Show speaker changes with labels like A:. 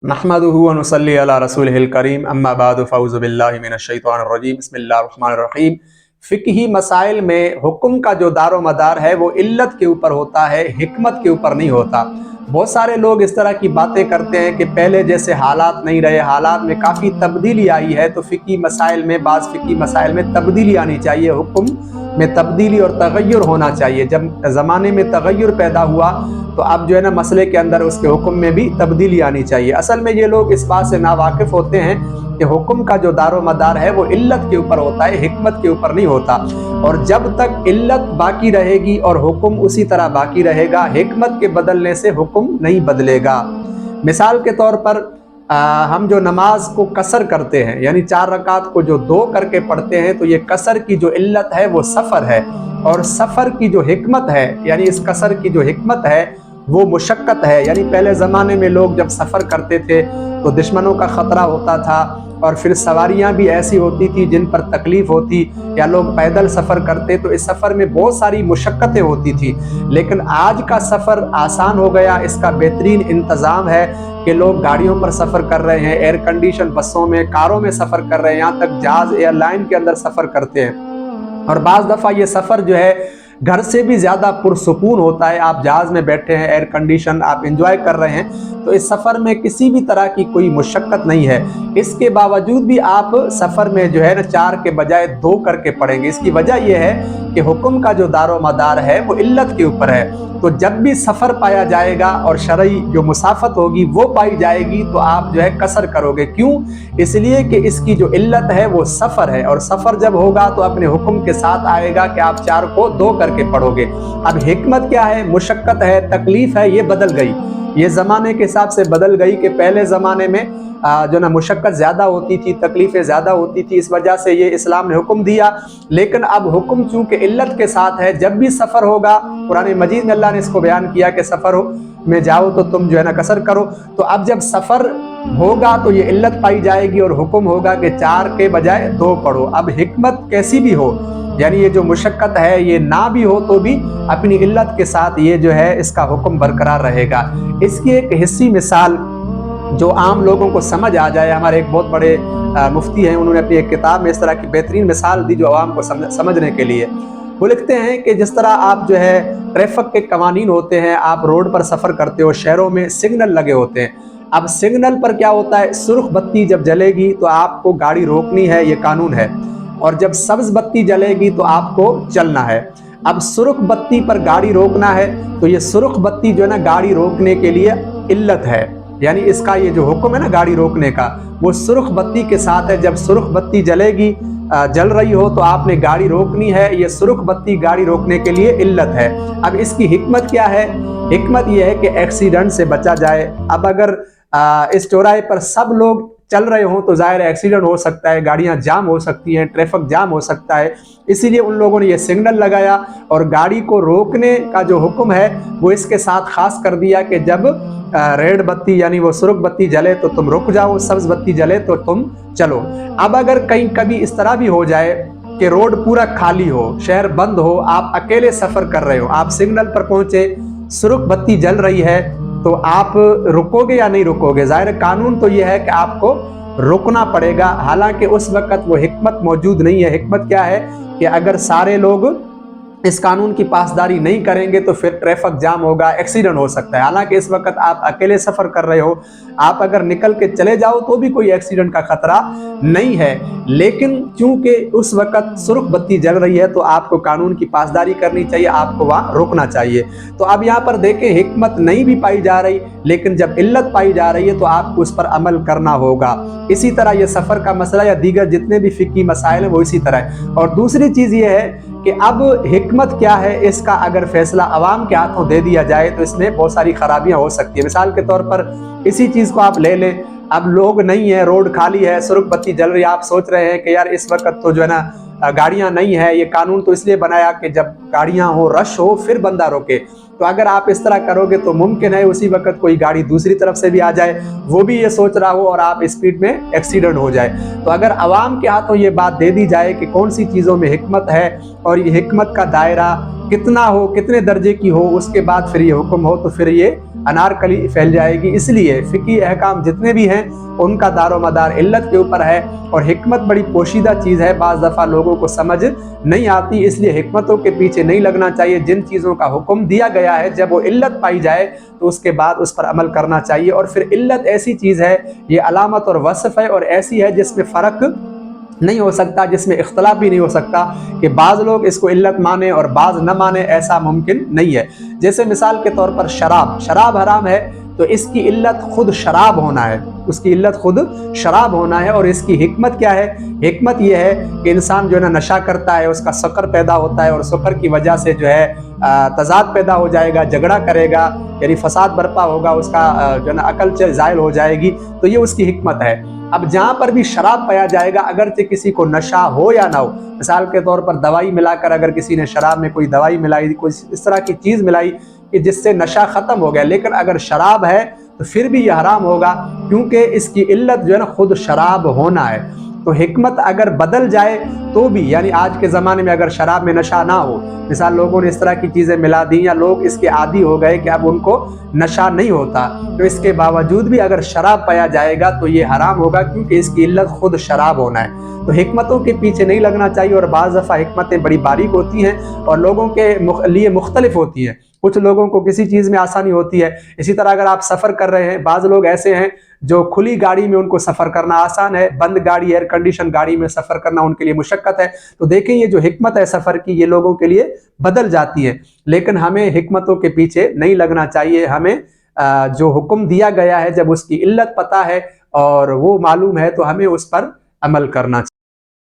A: नहमदुहु व नुसल्ली अला रसूलिहिल करीम अम्मा बाद फ़अऊज़ु बिल्लाहि मिनश शैतानिर रजीम बिस्मिल्लाहिर रहमानिर रहीम। फ़िक़ही मसाइल में हुक्म का जो दारो मदार है वो इल्लत के ऊपर होता है, हिकमत के ऊपर नहीं होता। बहुत सारे लोग इस तरह की बातें करते हैं कि पहले जैसे हालात नहीं रहे, हालात में काफ़ी तब्दीली आई है, तो फ़िक़ही मसाइल में फ़िक़ही मसाइल में तब्दीली आनी चाहिए, हुक्म में तब्दीली और तग़य्युर होना चाहिए। जब ज़माने में तग़य्युर पैदा हुआ तो अब जो है ना मसले के अंदर उसके हुक्म में भी तब्दीली आनी चाहिए। असल में ये लोग इस बात से नावाकिफ़ होते हैं कि हुक्म का जो दारो मदार है वो इल्लत के ऊपर होता है, हिकमत के ऊपर नहीं होता। और जब तक इल्लत बाकी रहेगी और हुक्म उसी तरह बाकी रहेगा, हिकमत के बदलने से हुक्म नहीं बदलेगा। मिसाल के तौर पर हम जो नमाज को कसर करते हैं, यानी 4 रकात को जो 2 करके पढ़ते हैं, तो ये कसर की जो इल्लत है वो सफ़र है, और सफ़र की जो हिकमत है, यानी इस कसर की जो हिकमत है वो मुशक्क़त है। यानी पहले ज़माने में लोग जब सफ़र करते थे तो दुश्मनों का ख़तरा होता था, और फिर सवारियां भी ऐसी होती थी जिन पर तकलीफ़ होती, या लोग पैदल सफ़र करते, तो इस सफ़र में बहुत सारी मुशक्क़तें होती थी। लेकिन आज का सफ़र आसान हो गया, इसका बेहतरीन इंतज़ाम है कि लोग गाड़ियों पर सफ़र कर रहे हैं, एयर कंडीशन बसों में, कारों में सफ़र कर रहे हैं, यहाँ तक जहाज़ एयरलाइन के अंदर सफ़र करते हैं। और बाज़ दफ़ा ये सफ़र जो है घर से भी ज़्यादा पुरसुकून होता है। आप जहाज़ में बैठे हैं, एयर कंडीशन, आप एंजॉय कर रहे हैं, तो इस सफ़र में किसी भी तरह की कोई मुशक्क़त नहीं है। इसके बावजूद भी आप सफ़र में जो है ना 4 के बजाय 2 करके पढ़ेंगे। इसकी वजह यह है कि हुक्म का जो दारो मदार है वो इल्लत के ऊपर है। तो जब भी सफ़र पाया जाएगा और शरई जो मुसाफत होगी वो पाई जाएगी, तो आप जो है कसर करोगे। क्यों? इसलिए कि इसकी जो इल्लत है वो सफ़र है, और सफ़र जब होगा तो अपने हुक्म के साथ आएगा कि आप 4 को 2 करके पढ़ोगे। अब हिकमत क्या है? मुशक्क़त है, तकलीफ़ है, ये बदल गई, ये ज़माने के हिसाब से बदल गई कि पहले ज़माने में जो ना मुशक्क़त ज़्यादा होती थी, तकलीफ़ें ज़्यादा होती थी, इस वजह से ये इस्लाम ने हुक्म दिया। लेकिन अब हुक्म चूँकि इल्लत के साथ है, जब भी सफ़र होगा, कुरान मजीद में अल्लाह ने इसको बयान किया कि सफ़र में जाओ तो तुम जो है ना कसर करो। तो अब जब सफ़र होगा तो ये इल्लत पाई जाएगी और हुक्म होगा कि 4 के बजाय 2 पढ़ो। अब हिकमत कैसी भी हो, यानी ये जो मुशक्क़त है ये ना भी हो तो भी अपनी इल्लत के साथ ये जो है इसका हुक्म बरकरार रहेगा। इसकी एक हिस्सी मिसाल जो आम लोगों को समझ आ जाए, हमारे एक बहुत बड़े मुफ्ती हैं, उन्होंने अपनी एक किताब में इस तरह की बेहतरीन मिसाल दी जो आवाम को समझने के लिए। वो लिखते हैं कि जिस तरह आप जो है ट्रैफिक के कवानीन होते हैं, आप रोड पर सफ़र करते हो, शहरों में सिग्नल लगे होते हैं। अब सिग्नल पर क्या होता है, सुर्ख बत्ती जब जलेगी तो आपको गाड़ी रोकनी है, ये कानून है, और जब सब्ज़ बत्ती जलेगी तो आपको चलना है। अब सुर्ख बत्ती पर गाड़ी रोकना है, तो ये सुर्ख बत्ती जो है ना गाड़ी रोकने के लिए इल्लत है, यानी इसका ये जो हुक्म है ना गाड़ी रोकने का, वो सुर्ख बत्ती के साथ है। जब सुर्ख बत्ती जलेगी, जल रही हो, तो आपने गाड़ी रोकनी है, ये सुर्ख बत्ती गाड़ी रोकने के लिए इल्लत है। अब इसकी हिकमत क्या है? हिकमत ये है कि एक्सीडेंट से बचा जाए। अब अगर इस चौराहे पर सब लोग चल रहे हों तो ज़ाहिर है एक्सीडेंट हो सकता है, गाड़ियां जाम हो सकती हैं, ट्रैफिक जाम हो सकता है। इसीलिए उन लोगों ने ये सिग्नल लगाया, और गाड़ी को रोकने का जो हुक्म है वो इसके साथ ख़ास कर दिया कि जब रेड बत्ती यानी वो सुर्ख बत्ती जले तो तुम रुक जाओ, सब्ज़ बत्ती जले तो तुम चलो। अब अगर कहीं कभी इस तरह भी हो जाए कि रोड पूरा खाली हो, शहर बंद हो, आप अकेले सफ़र कर रहे हो, आप सिग्नल पर पहुँचे, सुर्ख बत्ती जल रही है, तो आप रुकोगे या नहीं रुकोगे? ज़ाहिर कानून तो ये है कि आपको रुकना पड़ेगा। हालांकि उस वक़्त वो हिकमत मौजूद नहीं है। हिकमत क्या है कि अगर सारे लोग इस कानून की पासदारी नहीं करेंगे तो फिर ट्रैफिक जाम होगा, एक्सीडेंट हो सकता है। हालांकि इस वक्त आप अकेले सफ़र कर रहे हो, आप अगर निकल के चले जाओ तो भी कोई एक्सीडेंट का ख़तरा नहीं है। लेकिन चूंकि उस वक्त सुर्ख बत्ती जल रही है तो आपको कानून की पासदारी करनी चाहिए, आपको वहाँ रुकना चाहिए। तो अब यहाँ पर देखें, हिकमत नहीं भी पाई जा रही, लेकिन जब इल्लत पाई जा रही है तो आपको उस पर अमल करना होगा। इसी तरह ये सफ़र का मसला या दीगर जितने भी फ़िक़ही मसाइल हैं वो इसी तरह है। और दूसरी चीज़ ये है कि अब हिकमत क्या है, इसका अगर फैसला अवाम के हाथों दे दिया जाए तो इसमें बहुत सारी खराबियां हो सकती है। मिसाल के तौर पर इसी चीज़ को आप ले लें, अब लोग नहीं है, रोड खाली है, सुर्ख बत्ती जल रही है, आप सोच रहे हैं कि यार इस वक्त तो जो है ना गाड़ियां नहीं है, ये कानून तो इसलिए बनाया कि जब गाड़ियां हो, रश हो, फिर बंदा रोके। तो अगर आप इस तरह करोगे तो मुमकिन है उसी वक्त कोई गाड़ी दूसरी तरफ से भी आ जाए, वो भी ये सोच रहा हो, और आप स्पीड में एक्सीडेंट हो जाए। तो अगर अवाम के हाथों ये बात दे दी जाए कि कौन सी चीज़ों में हिकमत है और ये हिकमत का दायरा कितना हो, कितने दर्जे की हो, उसके बाद फिर ये हुक्म हो, तो फिर ये انارکلی پھیل جائے گی۔ اس لیے فقہی احکام جتنے بھی ہیں ان کا دار و مدار علت کے اوپر ہے، اور حکمت بڑی پوشیدہ چیز ہے، بعض دفعہ لوگوں کو سمجھ نہیں آتی، اس لیے حکمتوں کے پیچھے نہیں لگنا چاہیے۔ جن چیزوں کا حکم دیا گیا ہے جب وہ علت پائی جائے تو اس کے بعد اس پر عمل کرنا چاہیے۔ اور پھر علت ایسی چیز ہے، یہ علامت اور وصف ہے، اور ایسی ہے جس میں فرق نہیں ہو سکتا، جس میں اختلاف بھی نہیں ہو سکتا کہ بعض لوگ اس کو علت مانیں اور بعض نہ مانیں، ایسا ممکن نہیں ہے۔ جیسے مثال کے طور پر شراب حرام ہے تو اس کی علت خود شراب ہونا ہے، اس کی علت خود شراب ہونا ہے۔ اور اس کی حکمت کیا ہے؟ حکمت یہ ہے کہ انسان جو ہے نا نشہ کرتا ہے، اس کا سکر پیدا ہوتا ہے، اور سکر کی وجہ سے جو ہے تضاد پیدا ہو جائے گا، جھگڑا کرے گا، یعنی فساد برپا ہوگا، اس کا جو ہے نا عقل زائل ہو جائے گی، تو یہ اس کی حکمت ہے۔ اب جہاں پر بھی شراب پایا جائے گا، اگرچہ کسی کو نشہ ہو یا نہ ہو، مثال کے طور پر دوائی ملا کر اگر کسی نے شراب میں کوئی دوائی ملائی، کوئی اس طرح کی چیز ملائی کہ جس سے نشہ ختم ہو گیا، لیکن اگر شراب ہے تو پھر بھی یہ حرام ہوگا، کیونکہ اس کی علت جو ہے نا خود شراب ہونا ہے۔ تو حکمت اگر بدل جائے تو بھی، یعنی آج کے زمانے میں اگر شراب میں نشہ نہ ہو، مثال لوگوں نے اس طرح کی چیزیں ملا دی یا لوگ اس کے عادی ہو گئے کہ اب ان کو نشہ نہیں ہوتا، تو اس کے باوجود بھی اگر شراب پایا جائے گا تو یہ حرام ہوگا، کیونکہ اس کی علت خود شراب ہونا ہے۔ تو حکمتوں کے پیچھے نہیں لگنا چاہیے، اور بعض دفعہ حکمتیں بڑی باریک ہوتی ہیں اور لوگوں کے لیے مختلف ہوتی ہیں۔ کچھ لوگوں کو کسی چیز میں آسانی ہوتی ہے، اسی طرح اگر آپ سفر کر رہے ہیں، بعض لوگ ایسے ہیں جو کھلی گاڑی میں ان کو سفر کرنا آسان ہے، بند گاڑی ایئر کنڈیشن گاڑی میں سفر کرنا ان کے لیے مشقت ہے۔ تو دیکھیں یہ جو حکمت ہے سفر کی، یہ لوگوں کے لیے بدل جاتی ہے، لیکن ہمیں حکمتوں کے پیچھے نہیں لگنا چاہیے۔ ہمیں جو حکم دیا گیا ہے جب اس کی علت پتہ ہے اور وہ معلوم ہے تو ہمیں اس پر عمل کرنا چاہیے۔